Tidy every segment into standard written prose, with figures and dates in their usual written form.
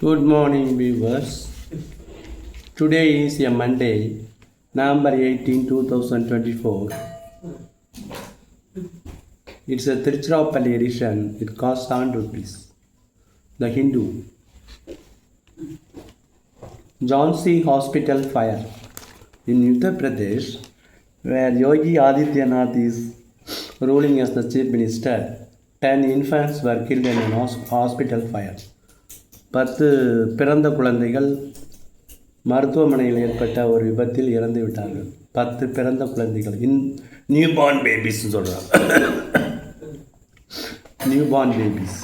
Good morning, viewers. Today is a Monday, November 18, 2024. It's a Tiruchirappalli edition. It costs 7 rupees. The Hindu. Jhansi Hospital fire in Uttar Pradesh, where Yogi Adityanath is ruling as the chief minister. 10 infants were killed in a hospital fire. 10 பிறந்த குழந்தைகள் மருத்துவமனையில் ஏற்பட்ட ஒரு விபத்தில் இறந்து விட்டார்கள். 10 பிறந்த குழந்தைகள் நியூ பார்ன் பேபிஸ்ன்னு சொல்கிறாங்க. New born babies.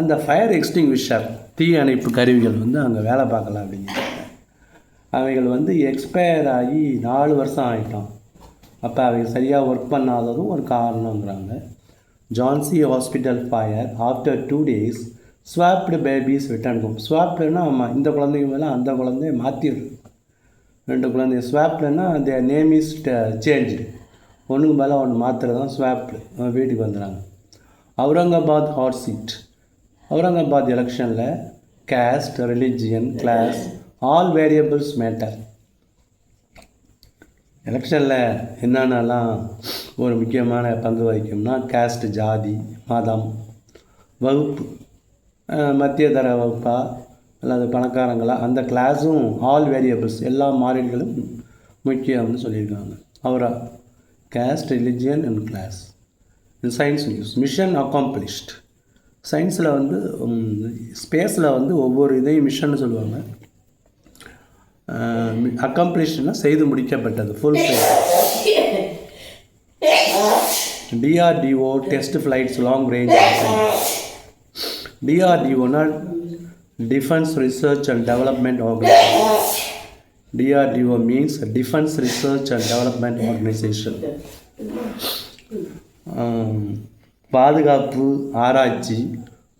அந்த ஃபயர் எக்ஸ்டிங்விஷர் தீ அணைப்பு கருவிகள் அங்கே வேலை பார்க்கலாம் அப்படிங்கிறாங்க. அவைகள் எக்ஸ்பயர் ஆகி 4 வருஷம் ஆகிட்டோம். அப்போ அவைகள் சரியாக ஒர்க் பண்ணாததும் ஒரு காரணங்கிறாங்க. Jhansi hospital fire after 2 days swapped babies return home. ஸ்வாப்டுன்னா ஆமாம், இந்த குழந்தைங்க மேலே அந்த குழந்தைய மாற்றிடுது. 2 குழந்தைங்க ஸ்வாப்டுன்னா அந்த நேம் இஸ் சேஞ்சு, ஒன்றுக்கு மேலே ஒன்று மாத்திரை தான் ஸ்வாப்டு. வீட்டுக்கு வந்துடுறாங்க. Aurangabad hot seat. அவுரங்காபாத் எலெக்ஷனில் caste, religion, class all variables matter. எலெக்ஷனில் என்னென்னலாம் ஒரு முக்கியமான பங்கு வகிக்கும்னா கேஸ்ட், ஜாதி, மதம், வகுப்பு, மத்தியதர வகுப்பா அல்லது பணக்காரங்களா, அந்த கிளாஸும் ஆல் வேரியபிள்ஸ் எல்லா மாறிலிகளும் முக்கியம்னு சொல்லியிருக்காங்க. அவரா caste, religion and class. Science news. Mission accomplished. சயின்ஸில் ஸ்பேஸில் ஒவ்வொரு இதையும் மிஷன்னு சொல்லுவாங்க. அக்காம்ப்ளிஷ்ட்னா செய்து முடிக்கப்பட்டது, full file. DRDO test flights long range. DRDOனா Defense Research and Development Organization. DRDO means Defense Research and Development Organization. பாதுகாப்பு ஆராய்ச்சி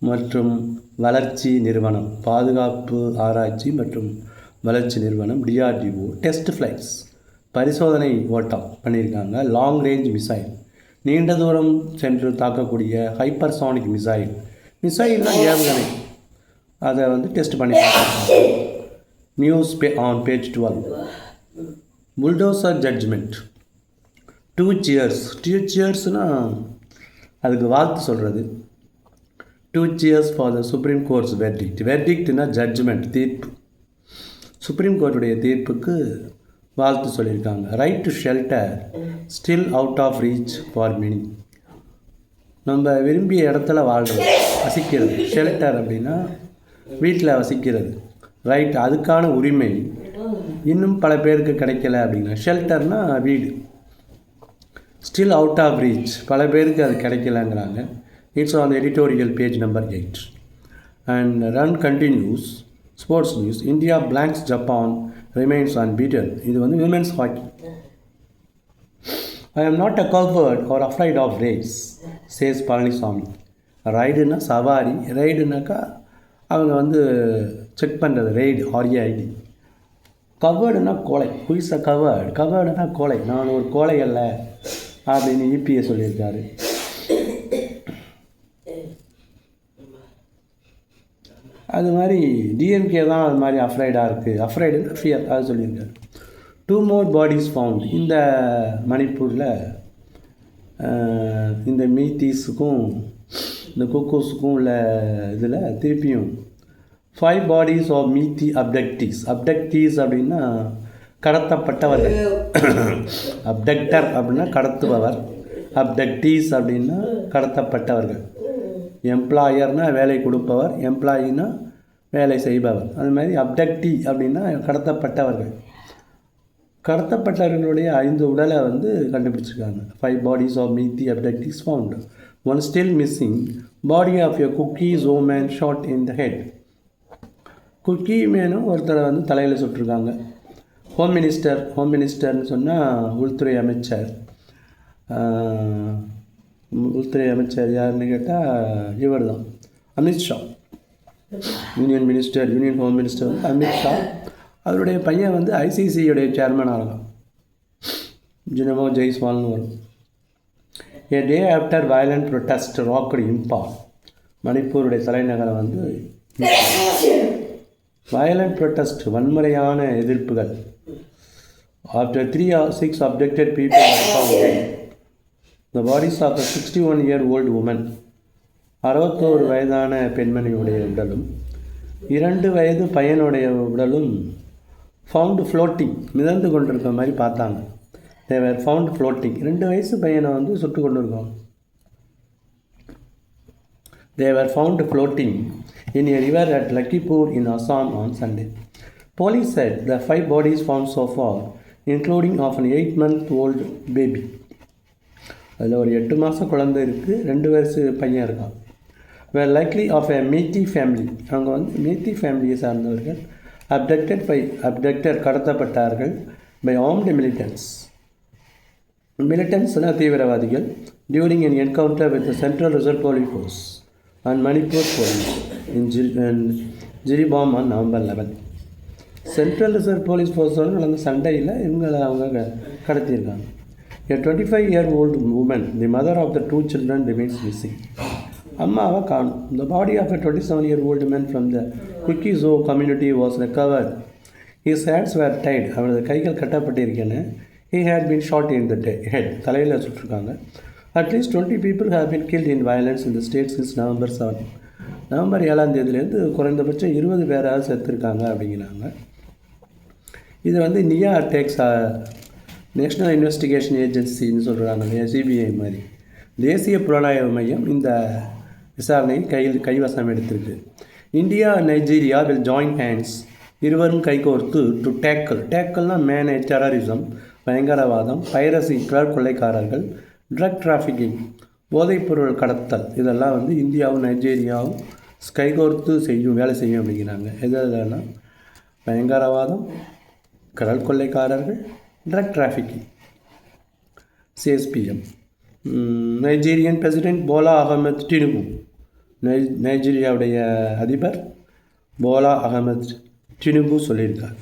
மற்றும் வளர்ச்சி நிறுவனம். பாதுகாப்பு ஆராய்ச்சி மற்றும் வளர்ச்சி நிறுவனம் DRDO டெஸ்ட் ஃப்ளைட்ஸ் பரிசோதனை ஓட்டம் பண்ணியிருக்காங்க. லாங் ரேஞ்ச் மிசைல், நீண்ட தூரம் சென்று தாக்கக்கூடிய ஹைப்பர்சானிக் மிசைல். மிசைல்னால் ஏவுகணை, அதை டெஸ்ட் பண்ணியிருக்காங்க. News on page 12. Bulldozer judgment. 2 cheers. 2 cheersனால் அதுக்கு வாழ்த்து சொல்கிறது. 2 cheers for the supreme court's verdict. வெர்டிக்ட்னா ஜட்ஜ்மெண்ட், தீர்ப்பு. சுப்ரீம் கோர்ட்டுடைய தீர்ப்புக்கு வாழ்த்து சொல்லியிருக்காங்க. Right to shelter still out of reach for many. நம்ம விரும்பிய இடத்துல வாழ்கிறது, வசிக்கிறது. ஷெல்டர் அப்படின்னா வீட்டில் வசிக்கிறது. ரைட், அதுக்கான உரிமை இன்னும் பல பேருக்கு கிடைக்கல அப்படிங்கிற. ஷெல்டர்னால் வீடு. ஸ்டில் அவுட் ஆஃப் ரீச், பல பேருக்கு அது கிடைக்கலங்கிறாங்க. It's on editorial page number 8. And run continues. Sports news. India blanks Japan remains unbeaten. இது women's hockey. I am not a coward or afraid of raids, says Palaniswamy. ரைடுனா சவாரி, ரைடுனாக்கா அவங்க check பண்ணுறது, raid, RAID. கவர்டுனா கொலை. Quiz அ covered. கவர்டுனா கொலை. நான் ஒரு கோலை அல்ல அப்படின்னு EPA சொல்லியிருக்காரு. அது மாதிரி DMK தான் அது மாதிரி அஃப்ரைடாக இருக்குது. அஃப்ரைடுனா ஃபியர், அது சொல்லியிருக்காரு. 2 more bodies found. இந்த மணிப்பூரில் இந்த மீத்தீஸுக்கும் இந்த குக்கூஸுக்கும் உள்ள இதில் திருப்பியும் 5 bodies of மீத்தி அப்டக்டீஸ். அப்டக்டீஸ் அப்படின்னா கடத்தப்பட்டவர்கள். அப்டக்டர் அப்படின்னா கடத்துபவர், அப்டக்டீஸ் அப்படின்னா கடத்தப்பட்டவர்கள். எம்ப்ளாயர்னால் வேலை கொடுப்பவர், எம்ப்ளாயின்னா வேலை செய்பவர். அது மாதிரி அப்டக்டி அப்படின்னா கடத்தப்பட்டவர்கள். கடத்தப்பட்டவர்களுடைய 5 உடலை கண்டுபிடிச்சிருக்காங்க. 5 bodies of மீத்தி abductees found. One still missing. Body of a cookies woman shot in the head. Kuki மேனும் ஒருத்தரை தலையில் சுட்டிருக்காங்க. ஹோம் மினிஸ்டர்னு சொன்னால் உள்துறை அமைச்சர். உள்துறை அமைச்சர் யாருன்னு கேட்டால் இவர் தான், Amit Shah. Union home minister Amit Shah. அவருடைய பையன் ICCயுடைய சேர்மனாக இருக்கான். ஜினமோ ஜெய்ஸ்வால்னு வரும். A day after violent protest rocked Imphal. மணிப்பூருடைய தலைநகரம் வயலண்ட் ப்ரொட்டஸ்ட் வன்முறையான எதிர்ப்புகள். After 3 or 6 abducted people were found dead. The bodies of a 61-year-old woman, 61 வயதான பெண்மணியுடைய உடலும் 2 வயது பையனுடைய உடலும் ஃபவுண்ட் ஃப்ளோட்டிங், மிதந்து கொண்டிருக்க மாதிரி பார்த்தாங்க. தேவர் ஃபவுண்ட் ஃப்ளோட்டிங். 2 வயசு பையனை வந்து சுட்டு கொண்டு இருக்கோம். They were found floating in a river at Lakipur in Assam on Sunday. Police said the 5 bodies found so far, including of an 8-month-old baby. அதில் ஒரு 8 மாத குழந்தை இருக்குது, 2 வயசு பையன் இருக்கான். were likely of a Meitei family. அவங்க வந்து Meitei ஃபேமிலியை சார்ந்தவர்கள். abducted கடத்தப்பட்டார்கள் by armed militants. militansனா தீவிரவாதிகள். during an encounter with the Central Reserve Police Force and Manipur Police in Jiribam on November 11. Central reserve police ஃபோர்ஸோடு நடந்த சண்டையில் அவங்க கடத்தியிருக்காங்க. A 25-year-old woman, the mother of the 2 children, remains missing. அம்மாவை காணும். The body of a 27-year-old man from the Kuki-Zo community was recovered. His hands were tied. அவனது கைகள் கட்டப்பட்டிருக்கேன்னு. He had been shot in the head. தலையில் சுட்டிருக்காங்க. At least 20 people have been killed in violence in the state since November 7. November 7ஆம் தேதியிலேருந்து குறைந்தபட்சம் 20 பேராக செத்துருக்காங்க அப்படிங்கிறாங்க. இது வந்து நியா அட்டேக்ஸ் நேஷ்னல் இன்வெஸ்டிகேஷன் ஏஜென்சின்னு சொல்கிறாங்க, சிபிஐ மாதிரி. தேசிய புலனாய்வு மையம் இந்த விசாரணையை கைவசம் எடுத்திருக்கு. India Nigeria will join hands. இருவரும் கைகோர்த்து டு டேக்கல்னால் மேனேஜ் டெரரிசம், பயங்கரவாதம், பைரசி கொள்ளைக்காரர்கள், ட்ரக் டிராஃபிக்கிங், போதைப்பொருள் கடத்தல், இதெல்லாம் வந்து இந்தியாவும் நைஜீரியாவும் கைகோர்த்து வேலை செய்யும் அப்படிங்கிறாங்க. எதெல்லாம்? பயங்கரவாதம், கடல் கொள்ளைக்காரர்கள், ட்ரக் டிராஃபிக்கிங். சிஎஸ்பிஎம். நைஜீரியன் பிரசிடென்ட் போலா அகமது டினுபு, நைஜீரியாவுடைய அதிபர் போலா அகமது டினுபு சொல்லியிருக்கார்.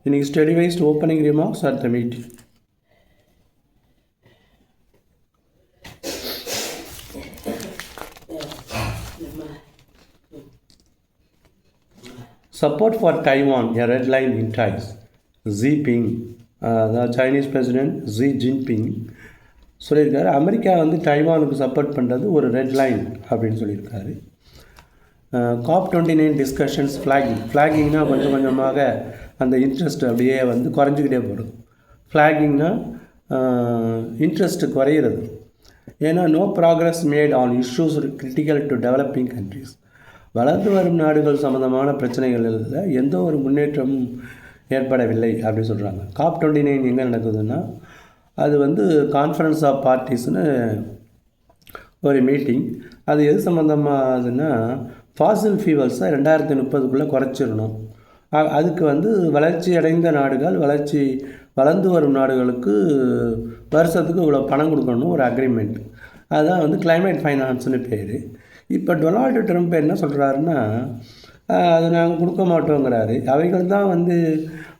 இன்னைக்கு ஸ்டெடிவைஸ்ட் opening remarks at the meeting. Support for Taiwan, a red line in ties. Xi Jinping, the Chinese President Xi Jinping சொல்லியிருக்காரு, அமெரிக்கா வந்து டைவானுக்கு சப்போர்ட் பண்ணுறது ஒரு ரெட் லைன் அப்படின்னு சொல்லியிருக்காரு. COP29 டிஸ்கஷன்ஸ் ஃப்ளாகிங்னா கொஞ்சம் கொஞ்சமாக அந்த இன்ட்ரெஸ்ட் அப்படியே வந்து குறைஞ்சிக்கிட்டே போகிறது. ஃப்ளாகிங்னா இன்ட்ரெஸ்ட் குறையிறது. ஏன்னா no progress made on issues critical to developing countries. வளர்ந்து வரும் நாடுகள் சம்மந்தமான பிரச்சனைகளில் எந்த ஒரு முன்னேற்றமும் ஏற்படவில்லை அப்படின்னு சொல்கிறாங்க. COP29 எங்கே நடக்குதுன்னா, அது வந்து கான்ஃபரன்ஸ் ஆஃப் பார்ட்டிஸ்னு ஒரு மீட்டிங். அது எது சம்மந்தமாகுதுன்னா, ஃபாசில் ஃபியூவல்ஸை 2030 குறைச்சிடணும். அதுக்கு வந்து வளர்ச்சி அடைந்த நாடுகள் வளர்ந்து வரும் நாடுகளுக்கு வருஷத்துக்கு இவ்வளோ பணம் கொடுக்கணும், ஒரு அக்ரிமெண்ட். அதுதான் வந்து கிளைமேட் ஃபைனான்ஸ்னு பேர். இப்போ டொனால்டு ட்ரம்ப் என்ன சொல்கிறாருன்னா, அது நாங்கள் கொடுக்க மாட்டோங்கிறாரு. அவைகள் தான் வந்து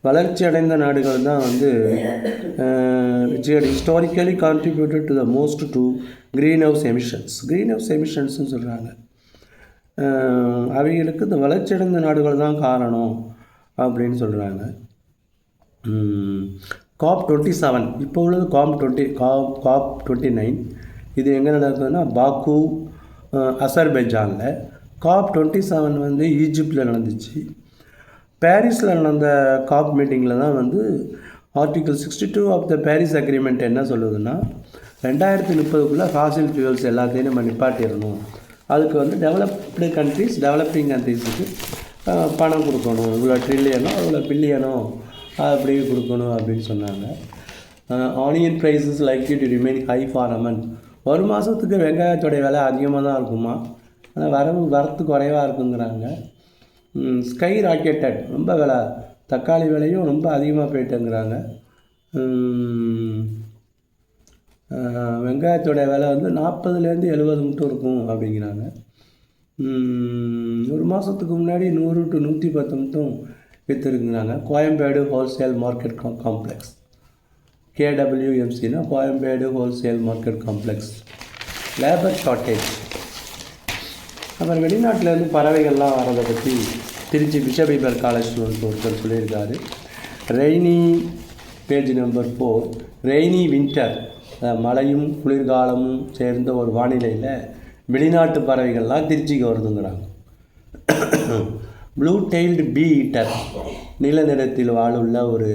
வளர்ச்சி அடைந்த நாடுகள் தான் வந்து historically contributed to the most to greenhouse எமிஷன்ஸ்னு சொல்கிறாங்க. அவைகளுக்கு இந்த வளர்ச்சி அடைந்த நாடுகள் தான் காரணம் அப்படின்னு சொல்கிறாங்க. COP27 இப்போ உள்ளது COP29. இது எங்கே நடக்குதுன்னா பாக்கு, அசர்பைஜானில். COP27 வந்து ஈஜிப்டில் நடந்துச்சு. பாரிஸில் நடந்த COP மீட்டிங்கில் தான் வந்து article 62 of the Paris agreement என்ன சொல்லுதுன்னா, 2030 ஃபாசில் ஃபியூவல்ஸ் எல்லாத்தையும் நம்ம நிப்பாட்டிடணும். அதுக்கு வந்து டெவலப்பிங் கண்ட்ரீஸுக்கு பணம் கொடுக்கணும், இவ்வளோ ட்ரில்லியனோ இவ்வளோ பில்லியனோ அப்படி கொடுக்கணும் அப்படின்னு சொன்னாங்க. Onion prices likely to remain high for a month. ஒரு மாதத்துக்கு வெங்காயத்தோடைய விலை அதிகமாக தான் இருக்குமா, ஆனால் வரத்து குறைவாக இருக்குங்கிறாங்க. ஸ்கை ராக்கெட்டட், ரொம்ப விலை, தக்காளி விலையும் ரொம்ப அதிகமாக போயிட்டுங்கிறாங்க. வெங்காயத்தோடைய விலை வந்து 40லேருந்து 70 மட்டும் இருக்கும் அப்படிங்கிறாங்க. ஒரு மாதத்துக்கு முன்னாடி 100 to 110 மட்டும் விற்றுருக்குங்கிறாங்க. கோயம்பேடு ஹோல்சேல் மார்க்கெட் காம்ப்ளெக்ஸ், KWMCனா Koyambedu wholesale market complex. Labour shortage. அப்புறம் வெளிநாட்டிலேருந்து பறவைகள்லாம் வரதை பற்றி Trichy Bishop Heber College student ஒருத்தர் சொல்லியிருக்காரு. Rainy page number 4, rainy winter, மழையும் குளிர்காலமும் சேர்ந்த ஒரு வானிலையில் வெளிநாட்டு பறவைகள்லாம் திருச்சிக்கு வருதுங்கிறாங்க. ப்ளூ டெய்ல்டு பீ ஈட்டர், நீல நிறத்தில் வாழுள்ள ஒரு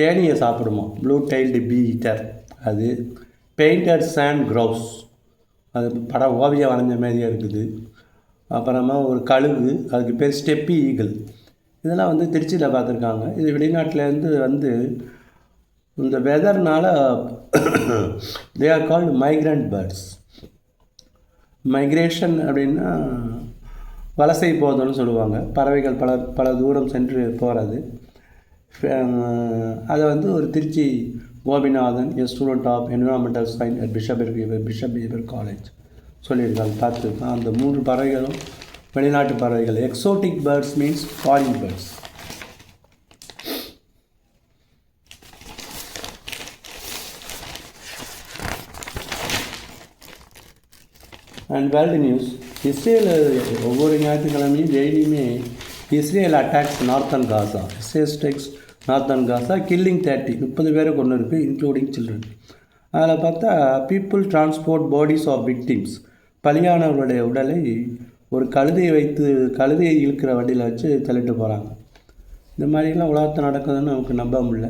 தேனியை சாப்பிடுமா. ப்ளூ டெய்ல்டு பீ ஈட்டர் அது. பெயிண்டட் சாண்ட் க்ரௌஸ், அது படம் ஓவியம் வரைஞ்ச மாதிரியே இருக்குது. அப்புறமா ஒரு கழுகு, அதுக்கு பேர் ஸ்டெப்பி ஈகிள். இதெல்லாம் வந்து திருச்சியில் பார்த்துருக்காங்க. இது வெளிநாட்டிலேருந்து வந்து இந்த வெதர்னால் they are called migrant birds. Migration அப்படின்னா வலசை போதல்னு சொல்லுவாங்க. பறவைகள் பல தூரம் சென்று போகிறது. அதை வந்து ஒரு Trichy Gopinathan, a student of environmental science at Bishop Heber College சொல்லியிருக்காங்க. பார்த்துருக்கோம். அந்த 3 பறவைகளும் வெளிநாட்டு பறவைகள். Exotic birds means foreign birds. And world news. Israel ஒவ்வொரு ஞாயிற்றுக்கிழமையும் டெய்லியுமே Israel attacks northern Gaza. Israel strikes northern Gaza, killing 30 பேரை கொண்டு இருக்குது, இன்க்ளூடிங் சில்ட்ரன். அதில் பார்த்தா people transport bodies of victims, பலியானவர்களுடைய உடலை ஒரு கழுதையை இழுக்கிற வண்டியில் வச்சு தள்ளிட்டு போகிறாங்க. இந்த மாதிரிலாம் உலகத்தில் நடக்குதுன்னு நமக்கு நம்ப முடியல.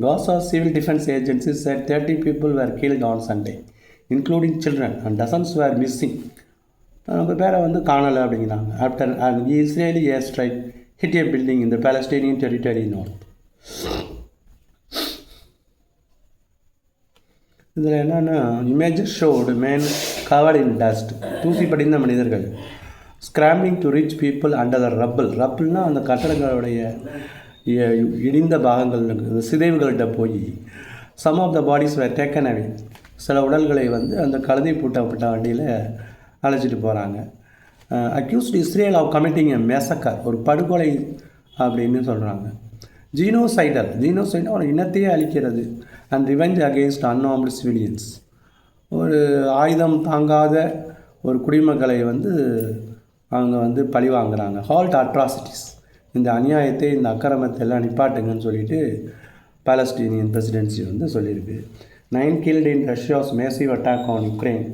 Gaza civil defence agency said 30 people were killed on Sunday, including children, and dozens were missing. நம்ம பேரை வந்து காணலை அப்படிங்கிறாங்க. After an Israeli airstrike hit a building in the Palestinian territory north. இதில் என்னென்னா, images showed men covered in dust, தூசி படிந்த மனிதர்கள் scrambling to reach people under the ரப்பிள்னால் அந்த கட்டடங்களுடைய இடிந்த பாகங்கள், இந்த சிதைவுகள்கிட்ட போய் some of the bodies were taken away, சில உடல்களை வந்து அந்த கழுதை பூட்டப்பட்ட வண்டியில் அழைச்சிட்டு போகிறாங்க. Accused Israel of committing a massacre, ஒரு படுகொலை அப்படின்னு சொல்கிறாங்க. ஜீனோசைடல் ஒரு இனத்தையே அழிக்கிறது. And revenge against unarmed civilians, ஒரு ஆயுதம் தாங்காத ஒரு குடிமக்களை வந்து அவங்க வந்து பழி வாங்குகிறாங்க. ஹால்ட் அட்ராசிட்டிஸ், இந்த அநியாயத்தை, இந்த அக்கிரமத்தை எல்லாம் நிப்பாட்டுங்கன்னு சொல்லிட்டு பாலஸ்டீனியன் பிரசிடென்சி வந்து சொல்லியிருக்கு. 9 killed in Russia's massive attack on Ukraine.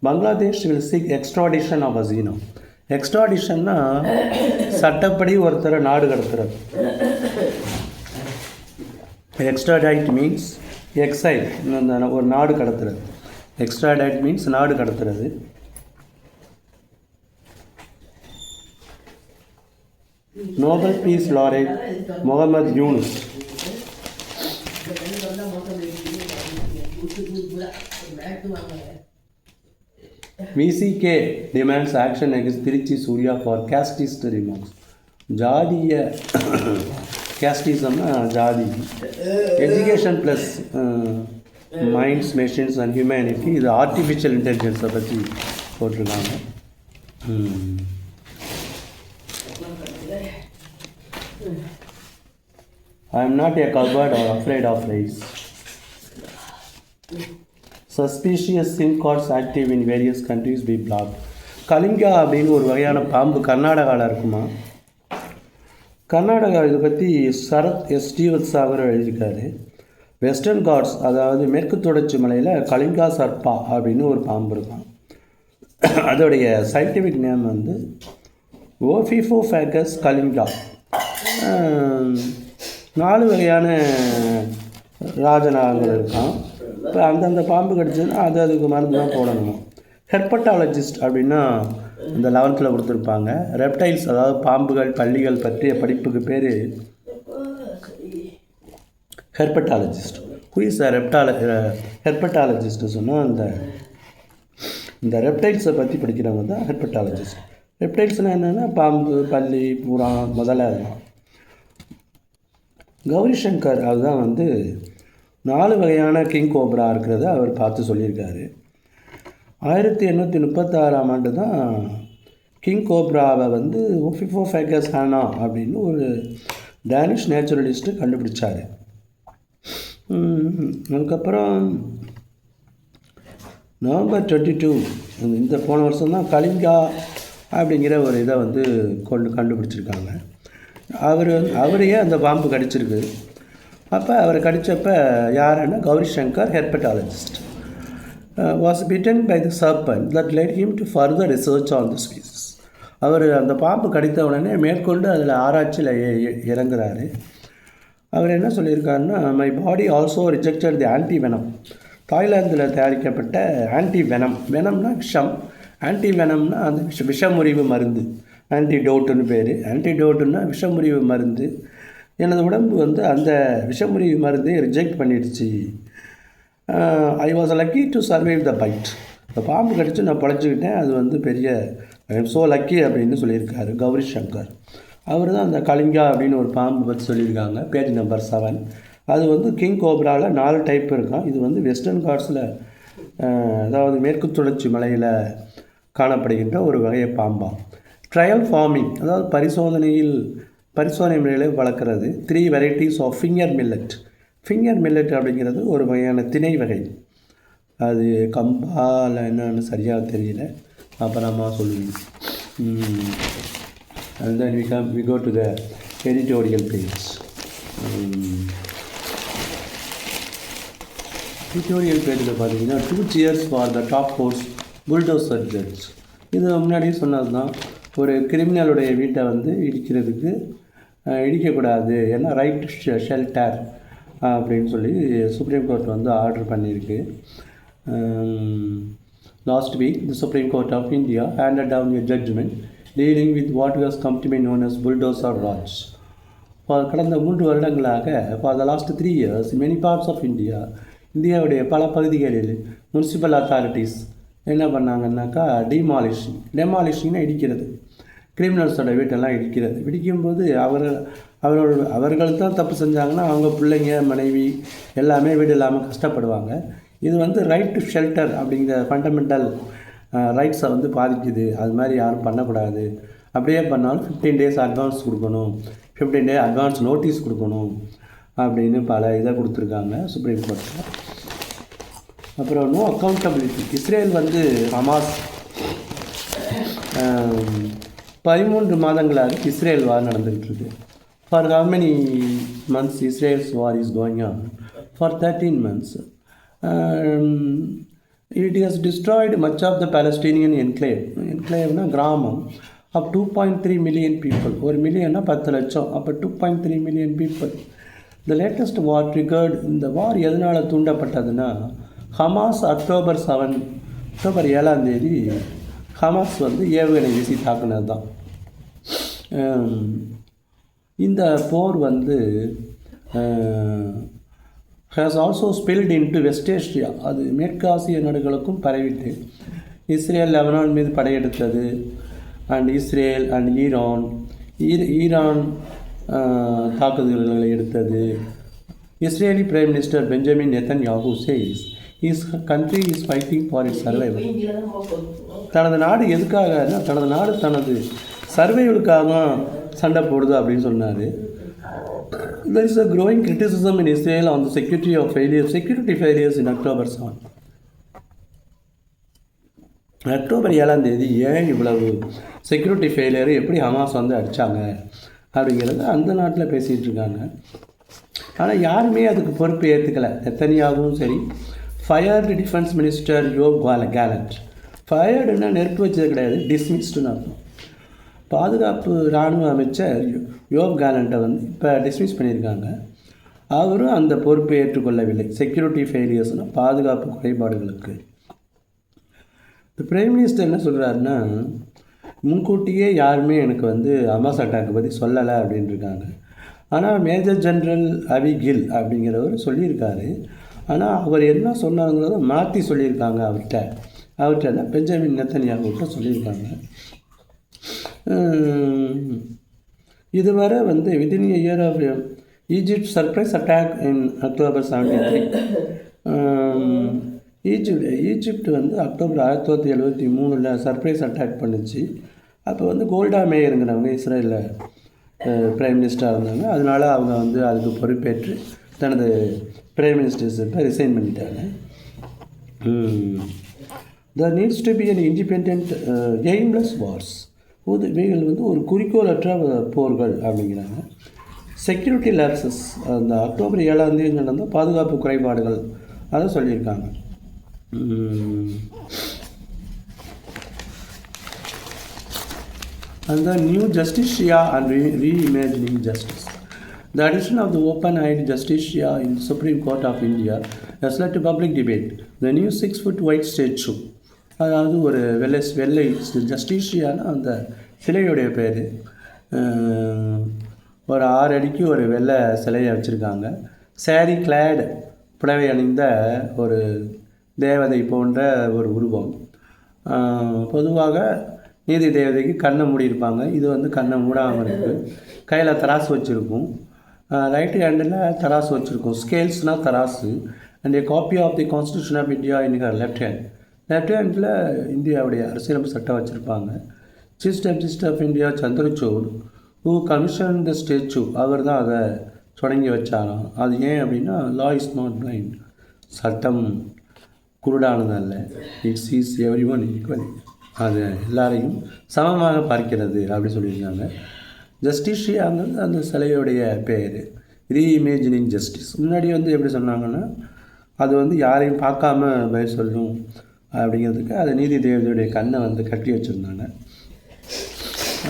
Bangladesh will seek extradition of Hasina. எக்ஸ்ட்ராடிஷன்னா சட்டப்படி ஒருத்தரை நாடு கடத்துறது. எக்ஸ்ட்ராடைட் மீன்ஸ் எக்ஸைல், ஒரு நாடு கடத்துறது. எக்ஸ்ட்ராடைட் மீன்ஸ் நாடு கடத்துறது. Nobel peace laureate Muhammad Yunus VCK demands action against Tiruchi Surya for casteist remarks. ஜாதிய casteism ஜாதி. Education plus minds, machines and humanity, இது ஆர்டிஃபிஷியல் இன்டெலிஜென்ஸை பற்றி போட்டிருக்காங்க. I am not a coward or afraid of race. Suspicious SIM cards active in various countries be blocked. Kalinga அப்படின்னு ஒரு வகையான பாம்பு கர்நாடகாவில் இருக்குமா. கர்நாடகா இதை பற்றி சரத் ஸ்ரீவத்சாகர் எழுதியிருக்காரு. வெஸ்டர்ன் காட்ஸ், அதாவது மேற்கு தொடர்ச்சி மலையில் கலிங்கா சர்பா அப்படின்னு ஒரு பாம்பு இருக்கும். அதோடைய சயின்டிஃபிக் நேம் வந்து ஓஃபிஃபோஃபேகஸ் கலிங்கா. 4 வகையான ராஜநாகங்கள் இருக்கான். இப்போ அந்தந்த பாம்பு கடிச்சதுன்னா அதுக்கு மருந்து தான் போடணும். ஹெர்பட்டாலஜிஸ்ட் அப்படின்னா இந்த 11th கொடுத்துருப்பாங்க. ரெப்டைல்ஸ், அதாவது பாம்புகள், பள்ளிகள் பற்றிய படிப்புக்கு பேர் ஹெர்பட்டாலஜிஸ்ட். ஹூ இஸ் ஹெர்பட்டாலஜிஸ்ட்டு சொன்னால் இந்த ரெப்டைல்ஸை பற்றி படிக்கிறவங்க தான் ஹெர்பட்டாலஜிஸ்ட். ரெப்டைல்ஸ்னால் என்னென்னா பாம்பு, பல்லி, பூரா, முதல்ல அதெல்லாம். கௌரி சங்கர் அதுதான் வந்து 4 வகையான கிங் கோப்ரா இருக்கிறத அவர் பார்த்து சொல்லியிருக்காரு. 1836ஆம் ஆண்டு தான் கிங் கோப்ராவை வந்து ஓஃபிஃபோஃபேகஸ் ஹானா அப்படின்னு ஒரு டேனிஷ் நேச்சுரலிஸ்ட்டு கண்டுபிடிச்சார். அதுக்கப்புறம் November 22 இந்த போன வருஷம் தான் கலிங்கா அப்படிங்கிற ஒரு இதை வந்து கண்டுபிடிச்சிருக்காங்க. அவரையே அந்த பாம்பு கடிச்சிருக்கு. அப்போ அவரை கடித்தப்ப யாருன்னா Gauri Shankar herpetologist was bitten by the serpent that led him to further research on the species. அவர் அந்த பாம்பு கடித்த உடனே மேற்கொண்டு அதில் ஆராய்ச்சியில் இறங்குறாரு. அவர் என்ன சொல்லியிருக்காருன்னா, my body also rejected the anti venom. தாய்லாந்தில் தயாரிக்கப்பட்ட ஆன்டி வெனம், வெனம்னா விஷம், ஆன்டி வெனம்னா அந்த விஷமுறிவு மருந்து, ஆன்டிடோட்டுன்னு பேர். ஆன்டிடோட்டுன்னா விஷமுறிவு மருந்து. எனது உடம்பு வந்து அந்த விஷமுறிவு மருந்தை ரிஜெக்ட் பண்ணிடுச்சு. I was lucky to survive the byte. இந்த பாம்பு கடிச்சு நான் பழச்சிக்கிட்டேன், அது வந்து பெரிய ஐ எம் ஸோ லக்கி அப்படின்னு சொல்லியிருக்காரு கௌரி சங்கர். அவர் தான் அந்த கலிங்கா அப்படின்னு ஒரு பாம்பு பற்றி சொல்லியிருக்காங்க, பேஜ் நம்பர் 7. அது வந்து கிங் கோப்ராவில் 4 டைப் இருக்கான். இது வந்து வெஸ்டர்ன் காட்ஸில், அதாவது மேற்கு தொடர்ச்சி மலையில் காணப்படுகின்ற ஒரு வகையை பாம்பாம். ட்ரையல் ஃபார்மிங், அதாவது பரிசோதனை முறையில் வளர்க்குறது. 3 varieties of finger millet. Finger millet அப்படிங்கிறது ஒரு வகையான திணை வகை. அது கம்பால் என்னன்னு சரியாக தெரியல, அப்புறமா சொல்லுவீங்க. and then we go to the editorial page. editorial பேஜில் பார்த்தீங்கன்னா 2 cheers for the top horse bulldozer judge. இது முன்னாடியே சொன்னது தான். ஒரு கிரிமினலுடைய வீட்டை வந்து இடிக்கக்கூடாது, ஏன்னா ரைட் ஷெல்டர் அப்படின்னு சொல்லி சுப்ரீம் கோர்ட் வந்து ஆர்டர் பண்ணியிருக்கு. Last week the supreme court of India handed down a judgment dealing with what has come to be known as bulldozer Raj. கடந்த 3 வருடங்களாக for the last 3 years in many parts of India, இந்தியாவுடைய பல பகுதிகளில் municipal authorities என்ன பண்ணாங்கன்னாக்கா டெமாலிஷிங்னா இடிக்கிறது, கிரிமினல்ஸோட வீட்டெல்லாம் இடிக்கிறது. இடிக்கும்போது அவர்கள் தான் தப்பு செஞ்சாங்கன்னா அவங்க பிள்ளைங்க மனைவி எல்லாமே வீடு இல்லாமல் கஷ்டப்படுவாங்க. இது வந்து ரைட் டு ஷெல்டர் அப்படிங்கிற ஃபண்டமெண்டல் ரைட்ஸை வந்து பாதிக்குது. அது மாதிரி யாரும் பண்ணக்கூடாது. அப்படியே பண்ணாலும் 15 days அட்வான்ஸ் கொடுக்கணும், 15 days அட்வான்ஸ் நோட்டீஸ் கொடுக்கணும் அப்படின்னு பல இதை கொடுத்துருக்காங்க சுப்ரீம் கோர்ட்டில். அப்புறம் நோ அக்கௌண்டபிலிட்டி. இஸ்ரேல் வந்து ஹமாஸ் 13 மாதங்களாக இஸ்ரேல் வார் நடந்துகிட்டு இருக்கு. For how many months Israel's war is going on? For 13 months. It has destroyed much of the Palestinian enclave. Enclaveனா கிராமம் of 2.3 million people. 1 மில்லியன்னா 10 லட்சம், அப்போ 2.3 million people. The latest war triggered, இந்த வார் எதனால் தூண்டப்பட்டதுன்னா, Hamas October 7ஆம் தேதி Hamas வந்து ஏவுகணை வீசி தாக்குனது தான். இந்த போர் வந்து has also ஸ்பில்ட் into west Asia. அது மேற்காசிய நாடுகளுக்கும் பரவிட்டு இஸ்ரேல் லெபனான் மீது படையெடுத்தது. அண்ட் இஸ்ரேல் அண்ட் ஈரான் தாக்குதல்களை எடுத்தது. Israeli prime minister Benjamin Netanyahu says his country is fighting for its survival. தனது நாடு எதுக்காகனா, தனது நாடு தனது சர்வைவலுக்காக சண்டை போடுது அப்படின்னு சொன்னார். There is a growing criticism in Israel on the security failures in October 7. October 7ஆம் தேதி ஏன் இவ்வளவு செக்யூரிட்டி ஃபெயிலியர், எப்படி ஹமாஸ் வந்து அடித்தாங்க அப்படிங்கிறத அந்த நாட்டில் பேசிகிட்டு இருக்காங்க. ஆனால் யாருமே அதுக்கு பொறுப்பு ஏற்றுக்கலை. நெத்தன்யாகவும் சரி, ஃபயர்டு டிஃபென்ஸ் மினிஸ்டர் யோவ் கேலண்ட். ஃபயர்டுன்னா நெருப்பு வச்சது கிடையாது, டிஸ்மிஸ்டுன்னு அர்த்தம். பாதுகாப்பு இராணுவ அமைச்சர் யோவ் கேலண்ட்டை வந்து இப்போ டிஸ்மிஸ் பண்ணியிருக்காங்க. அவரும் அந்த பொறுப்பை ஏற்றுக்கொள்ளவில்லை. செக்யூரிட்டி ஃபெயிலியர்ஸ்னால் பாதுகாப்பு குறைபாடுகளுக்கு. இந்த பிரைம் மினிஸ்டர் என்ன சொல்கிறாருன்னா, முன்கூட்டியே யாருமே எனக்கு வந்து ஹமாஸ் அட்டாக் பற்றி சொல்லலை அப்படின்ட்டுருக்காங்க. ஆனால் மேஜர் ஜென்ரல் அவி கில் அப்படிங்கிறவர் சொல்லியிருக்காரு. ஆனால் அவர் என்ன சொன்னாங்கிறத மாற்றி சொல்லியிருக்காங்க. அவர்கிட்ட பெஞ்சமின் நெத்தன்யாஹூட்ட சொல்லியிருக்காங்க. இதுவரை வந்து within a year of Egypt surprise attack in October 73. Egypt வந்து அக்டோபர் 1973 சர்ப்ரைஸ் அட்டாக் பண்ணிச்சு. அப்போ வந்து கோல்டா மேயருங்கிறவங்க இஸ்ரேலில் பிரைம் மினிஸ்டராக இருந்தாங்க. அதனால் அவங்க வந்து அதுக்கு பொறுப்பேற்று தனது பிரைம் மினிஸ்டர்ஷிப்பை ரிசைன் பண்ணிட்டாங்க. There needs to be an independent, aimless wars. இவைகள் வந்து ஒரு குறிக்கோளற்ற போர்கள் அப்படிங்கிறாங்க. செக்யூரிட்டி லேப்சஸ், அந்த அக்டோபர் 7ஆம் தேதி நடந்த பாதுகாப்பு குறைபாடுகள் அதை சொல்லியிருக்காங்க. And the new Justicia and reimagining justice. The addition of the open-eyed Justicia in the Supreme Court of India has led to public debate. The new 6-foot white statue, அதாவது ஒரு வெள்ளை ஜஸ்டிஷியானா அந்த சிலையுடைய பேர், ஒரு 6 அடிக்கு ஒரு வெள்ளை சிலையை வச்சுருக்காங்க. சாரி கிளாட், புடவை அணிந்த ஒரு தேவதை போன்ற ஒரு உருவம். பொதுவாக நீதி தேவதைக்கு கண்ணை மூடியிருப்பாங்க. இது வந்து கண்ணை மூடாமல் இருக்குது. கையில் தராசு வச்சுருக்கும். ரைட்டு ஹேண்டில் தராசு வச்சுருக்கும். ஸ்கேல்ஸ்னால் தராசு. And a copy of the constitution of India in her left ஹேண்டில் இந்தியாவுடைய அரசியலமைப்பு சட்டம் வச்சுருப்பாங்க. Chief justice of India Chandrachud who commission the statue, அவர் தான் அதை தொடங்கி வச்சாராம். அது ஏன் அப்படின்னா, லா இஸ் நாட் பிளைண்ட், சட்டம் குருடானதல்ல, it sees everyone equally, அது எல்லாரையும் சமமாக பார்க்கிறது அப்படி சொல்லியிருக்காங்க. ஜஸ்டிஷியாங்கிறது அந்த சிலையுடைய பேர். ரீஇமேஜினிங் ஜஸ்டிஸ். முன்னாடி வந்து எப்படி சொன்னாங்கன்னா, அது வந்து யாரையும் பார்க்காம பதில் சொல்லும் அப்படிங்கிறதுக்கு அது நீதி தேவதையுடைய கண்ணை வந்து கட்டி வச்சுருந்தாங்க.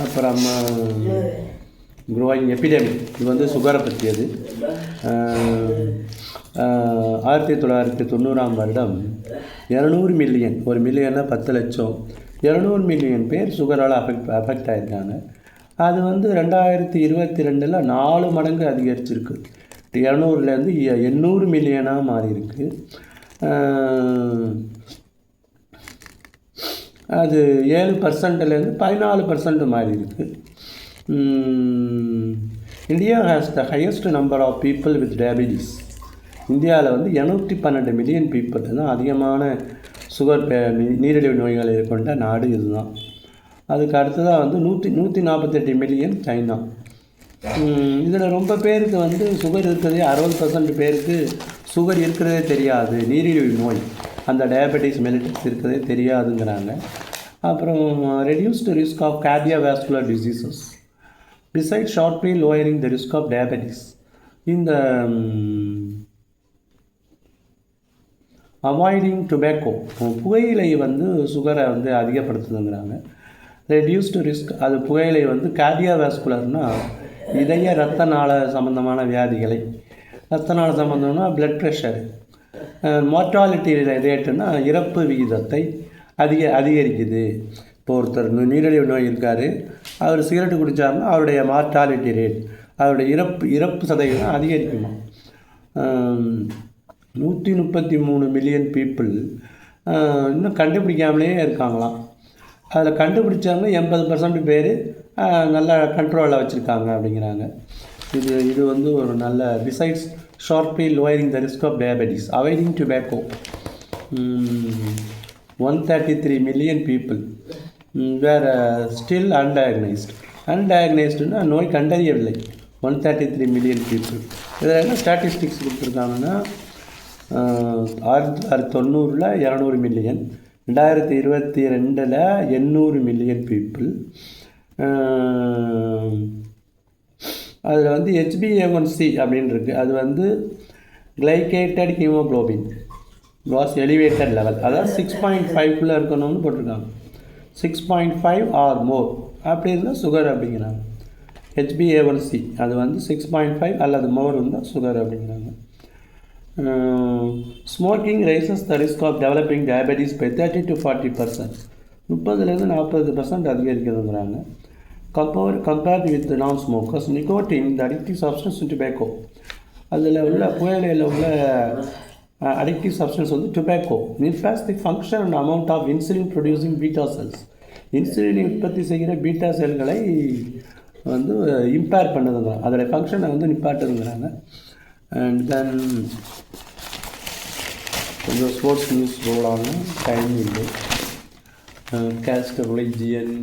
அப்புறமா க்ரோயிங் எபிடெமிக், இது வந்து சுகரை பற்றியது. 1990ஆம் வருடம் 200 மில்லியன், ஒரு மில்லியன்னா 10 லட்சம், 200 மில்லியன் பேர் சுகரால் அஃபெக்ட் ஆகிருக்காங்க. அது வந்து 2022 4 மடங்கு அதிகரிச்சிருக்கு. 200லேருந்து 800 மில்லியனாக மாறியிருக்கு. அது 7%லேருந்து 14% மாறி இருக்குது. India has the highest number of people with diabetes. இந்தியாவில் வந்து 212 மில்லியன் பீப்புள் தான் அதிகமான சுகர் நீரிழிவு நோய்களை கொண்ட நாடு இதுதான். அதுக்கு அடுத்ததாக வந்து 148 மில்லியன் சைனா. இதில் ரொம்ப பேருக்கு வந்து சுகர் இருக்கிறதே 60% பேருக்கு சுகர் இருக்கிறதே தெரியாது. நீரிழிவு நோய், அந்த டயபெட்டிஸ் மெலிட்டஸ் இருக்கிறதே தெரியாதுங்கிறாங்க. அப்புறம் reduced risk of cardiovascular diseases beside shortly lowering the risk of diabetes. இந்த அவாய்டிங் டுபேக்கோ, புகையிலை வந்து சுகரை வந்து அதிகப்படுத்துதுங்கிறாங்க. ரெடியூஸ்டு ரிஸ்க், அது புகையிலை வந்து கார்டியோவாஸ்குலர்னால் இதய இரத்த நாள சம்பந்தமான வியாதிகளை, இரத்த நாள சம்பந்தம்னா பிளட் ப்ரெஷர், மார்டாலிட்டி ரேட்டுன்னா இறப்பு விகிதத்தை அதிகரிக்குது. இப்போ ஒருத்தர் நீரிழிவு நோய் இருக்கார், அவர் சிகரெட்டு குடித்தாருன்னா அவருடைய மார்டாலிட்டி ரேட், அவருடைய இறப்பு சதவீதம் அதிகரிக்குமா. 133 மில்லியன் பீப்புள் இன்னும் கண்டுபிடிக்காமலே இருக்காங்களாம். அதில் கண்டுபிடிச்சவங்க 80% பேர் நல்ல கண்ட்ரோலில் வச்சுருக்காங்க அப்படிங்கிறாங்க. இது வந்து ஒரு நல்ல besides shortly lowering the risk of diabetes, avoiding tobacco. 133 million people were still அன்டயக்னைஸ்டுன்னா நோய் கண்டறியவில்லை. 133 மில்லியன் பீப்புள். இதில் என்ன ஸ்டாட்டிஸ்டிக்ஸ் கொடுத்துருக்காங்கன்னா, 1990 200 மில்லியன், 2022 800 மில்லியன் பீப்புள். அதில் வந்து HbA1c அப்படின்னு இருக்குது. அது வந்து glycated haemoglobin was elevated level, அதாவது 6.5 இருக்கணும்னு போட்டிருக்காங்க. 6.5 ஆர் மோர் அப்படி இருந்தால் சுகர் அப்படிங்கிறாங்க. HbA1c அது வந்து 6.5 அல்லது மோர் இருந்தால் சுகர் அப்படிங்கிறாங்க. Smoking raises the risk of developing diabetes by 30 to 40%, 30லேருந்து 40% அதிகரிக்கிறதுங்கிறாங்க. Compared with non smokers, nicotine the addictive substance in tobacco, அதில் உள்ள புகையிலையில் உள்ள அடிக்டிவ் சப்ஸ்டன்ஸ் வந்து tobacco impacts the function and amount of insulin producing beta cells. இன்சுலினை உற்பத்தி செய்கிற பீட்டா செல்களை வந்து இம்பேர் பண்ணுதுங்க, அதோடைய ஃபங்க்ஷனை வந்து நிப்பாட்டுதுங்கிறாங்க. அண்ட் தென் கொஞ்சம் ஸ்போர்ட்ஸ் நியூஸ் போகலான்னு டைம் இல்லை. Caste religion,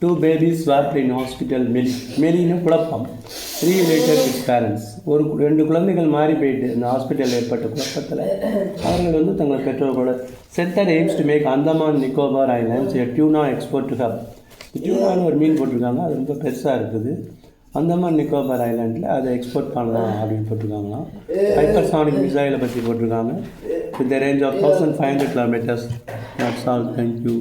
two babies swapped in hospital. மெலின்னு குழப்பம். Reunited with parents. ரெண்டு குழந்தைகள் மாறி போயிட்டு இந்த ஹாஸ்பிட்டலில் ஏற்பட்ட குழப்பத்தில் அவர்கள் வந்து தங்கள் பெற்றோர்களோட centre aims to make Andaman Nicobar islands tuna export hub. டியூனான்னு ஒரு மீன் போட்டிருக்காங்க, அது ரொம்ப பெருசாக இருக்குது. அந்தமான் நிக்கோபார் ஐலாண்டில் அதை எக்ஸ்போர்ட் பண்ணலாம் அப்படின்னு போட்டிருக்காங்களாம். ஹைப்பர்சானிக் மிசைலை பற்றி போட்டிருக்காங்க. With the range of 1500 kilometers. That's all. Thank you.